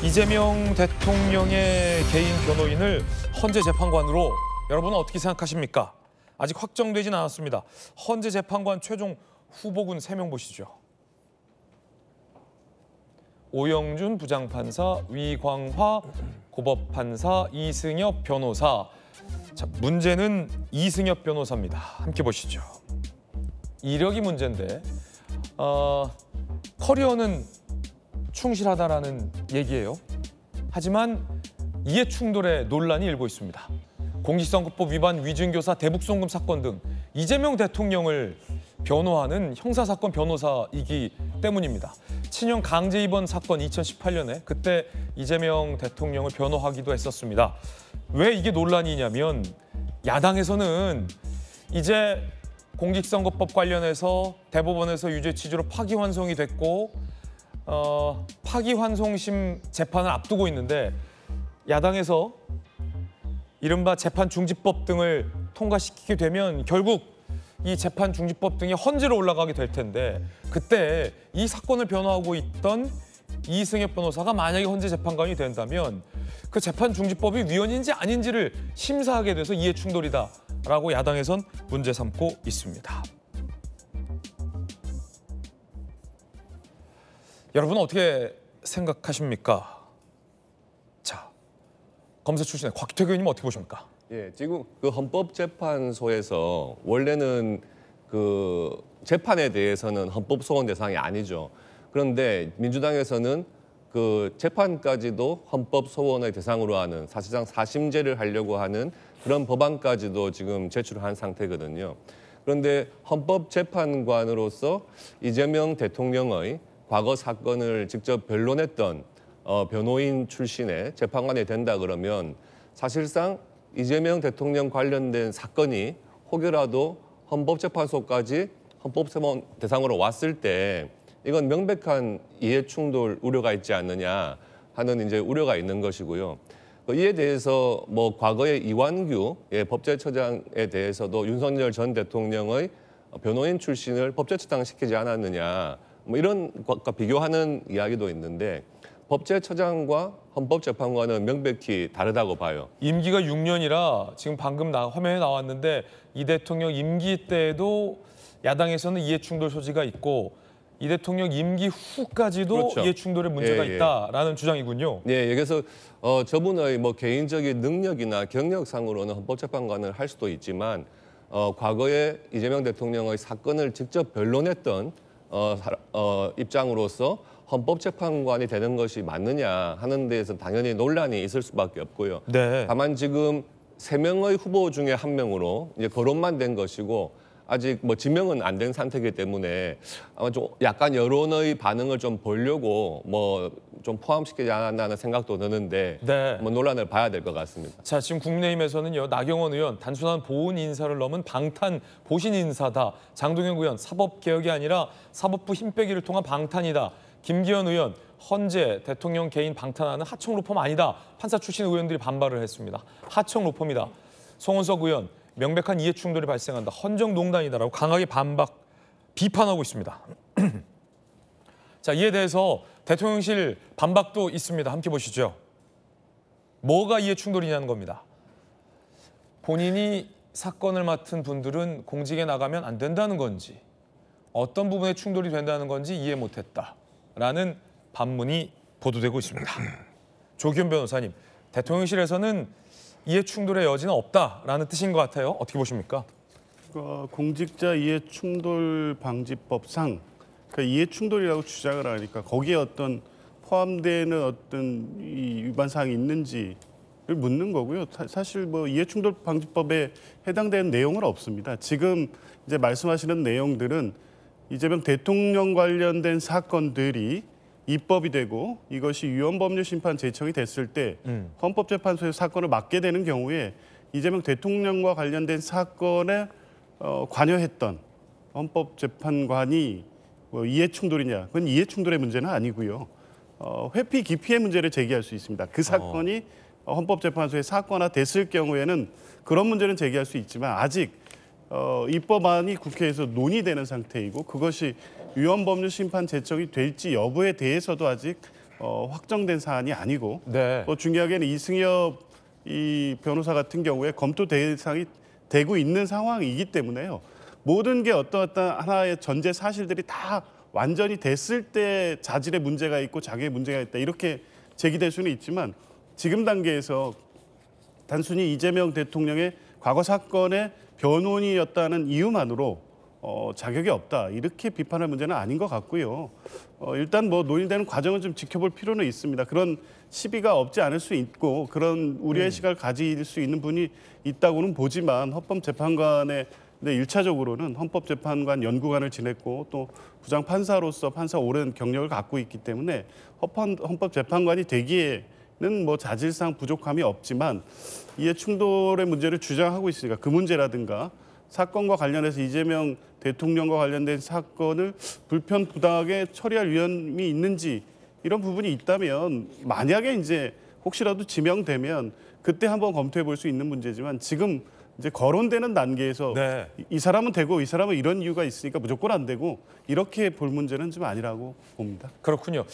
이재명 대통령의 개인 변호인을 헌재 재판관으로 여러분은 어떻게 생각하십니까? 아직 확정되진 않았습니다. 헌재 재판관 최종 후보군 3명 보시죠. 오영준 부장판사, 위광화 고법판사, 이승엽 변호사. 자, 문제는 이승엽 변호사입니다. 함께 보시죠. 이력이 문제인데 커리어는 충실하다라는 얘기예요. 하지만 이해충돌의 논란이 일고 있습니다. 공직선거법 위반 위증교사 대북송금 사건 등 이재명 대통령을 변호하는 형사사건 변호사이기 때문입니다. 친형 강제 입원 사건 2018년에 그때 이재명 대통령을 변호하기도 했었습니다. 왜 이게 논란이냐면 야당에서는 이제 공직선거법 관련해서 대법원에서 유죄 취지로 파기환송이 됐고 파기환송심 재판을 앞두고 있는데 야당에서 이른바 재판중지법 등을 통과시키게 되면 결국 이 재판중지법 등이 헌재로 올라가게 될 텐데 그때 이 사건을 변호하고 있던 이승엽 변호사가 만약에 헌재 재판관이 된다면 그 재판중지법이 위헌인지 아닌지를 심사하게 돼서 이해충돌이다라고 야당에선 문제 삼고 있습니다. 여러분은 어떻게 생각하십니까? 자, 검사 출신의 곽기태 의원님 어떻게 보십니까? 예, 지금 그 헌법재판소에서 원래는 그 재판에 대해서는 헌법소원 대상이 아니죠. 그런데 민주당에서는 그 재판까지도 헌법소원의 대상으로 하는 사실상 사심제를 하려고 하는 그런 법안까지도 지금 제출한 상태거든요. 그런데 헌법재판관으로서 이재명 대통령의 과거 사건을 직접 변론했던 변호인 출신의 재판관이 된다 그러면 사실상 이재명 대통령 관련된 사건이 혹여라도 헌법재판소까지 헌법소원 대상으로 왔을 때 이건 명백한 이해충돌 우려가 있지 않느냐 하는 이제 우려가 있는 것이고요. 이에 대해서 뭐 과거의 이완규 법제처장에 대해서도 윤석열 전 대통령의 변호인 출신을 법제처장 시키지 않았느냐 뭐 이런 것과 비교하는 이야기도 있는데 법제처장과 헌법재판관은 명백히 다르다고 봐요. 임기가 6년이라 지금 방금 화면에 나왔는데 이 대통령 임기 때에도 야당에서는 이해충돌 소지가 있고 이 대통령 임기 후까지도 그렇죠. 이해충돌의 문제가 있다라는 주장이군요. 네, 그래서 저분의 뭐 개인적인 능력이나 경력상으로는 헌법재판관을 할 수도 있지만 과거에 이재명 대통령의 사건을 직접 변론했던 입장으로서 헌법재판관이 되는 것이 맞느냐 하는 데에서 당연히 논란이 있을 수밖에 없고요. 네. 다만 지금 3명의 후보 중에 1명으로 이제 거론만 된 것이고 아직 뭐 지명은 안 된 상태이기 때문에 아마 좀 약간 여론의 반응을 좀 보려고 뭐 좀 포함시키지 않았나 하는 생각도 드는데 네. 뭐 논란을 봐야 될 것 같습니다. 자, 지금 국민의힘에서는요. 나경원 의원 단순한 보훈 인사를 넘은 방탄 보신 인사다. 장동영 의원 사법개혁이 아니라 사법부 힘 빼기를 통한 방탄이다. 김기현 의원 헌재 대통령 개인 방탄하는 하청 로펌 아니다. 판사 출신 의원들이 반발을 했습니다. 하청 로펌이다. 송원석 의원 명백한 이해충돌이 발생한다. 헌정농단이다라고 강하게 비판하고 있습니다. 자, 이에 대해서 대통령실 반박도 있습니다. 함께 보시죠. 뭐가 이해충돌이냐는 겁니다. 본인이 사건을 맡은 분들은 공직에 나가면 안 된다는 건지 어떤 부분에 충돌이 된다는 건지 이해 못했다라는 반문이 보도되고 있습니다. 조기현 변호사님, 대통령실에서는 이해충돌의 여지는 없다라는 뜻인 것 같아요. 어떻게 보십니까? 공직자 이해충돌방지법상 이해충돌이라고 주장을 하니까 거기에 어떤 포함되는 어떤 이 위반 사항이 있는지를 묻는 거고요. 사실 뭐 이해충돌방지법에 해당되는 내용은 없습니다. 지금 이제 말씀하시는 내용들은 이재명 대통령 관련된 사건들이 입법이 되고 이것이 위헌법률심판 제청이 됐을 때 헌법재판소에서 사건을 맡게 되는 경우에 이재명 대통령과 관련된 사건에 관여했던 헌법재판관이 뭐 이해충돌이냐? 그건 이해충돌의 문제는 아니고요. 회피 기피의 문제를 제기할 수 있습니다. 그 사건이 헌법재판소에 사건화 됐을 경우에는 그런 문제는 제기할 수 있지만 아직 입법안이 국회에서 논의되는 상태이고 그것이 위헌법률 심판 제청이 될지 여부에 대해서도 아직 확정된 사안이 아니고 네. 또 중요하게는 이승엽 이 변호사 같은 경우에 검토 대상이 되고 있는 상황이기 때문에요. 모든 게 어떤 하나의 전제 사실들이 다 완전히 됐을 때 자질의 문제가 있고 자기의 문제가 있다 이렇게 제기될 수는 있지만 지금 단계에서 단순히 이재명 대통령의 과거 사건의 변호인이었다는 이유만으로 자격이 없다 이렇게 비판할 문제는 아닌 것 같고요. 일단 뭐 논의되는 과정은 좀 지켜볼 필요는 있습니다. 그런 시비가 없지 않을 수 있고 그런 우려의 시각을 가질 수 있는 분이 있다고는 보지만 헌법재판관의 네, 1차적으로는 헌법재판관 연구관을 지냈고 또 부장판사로서 판사 오랜 경력을 갖고 있기 때문에 헌법재판관이 되기에는 뭐 자질상 부족함이 없지만 이해 충돌의 문제를 주장하고 있으니까 그 문제라든가 사건과 관련해서 이재명 대통령과 관련된 사건을 불편부당하게 처리할 위험이 있는지 이런 부분이 있다면 만약에 이제 혹시라도 지명되면 그때 한번 검토해 볼 수 있는 문제지만 지금 이제 거론되는 단계에서 네. 이 사람은 되고 이 사람은 이런 이유가 있으니까 무조건 안 되고 이렇게 볼 문제는 좀 아니라고 봅니다. 그렇군요.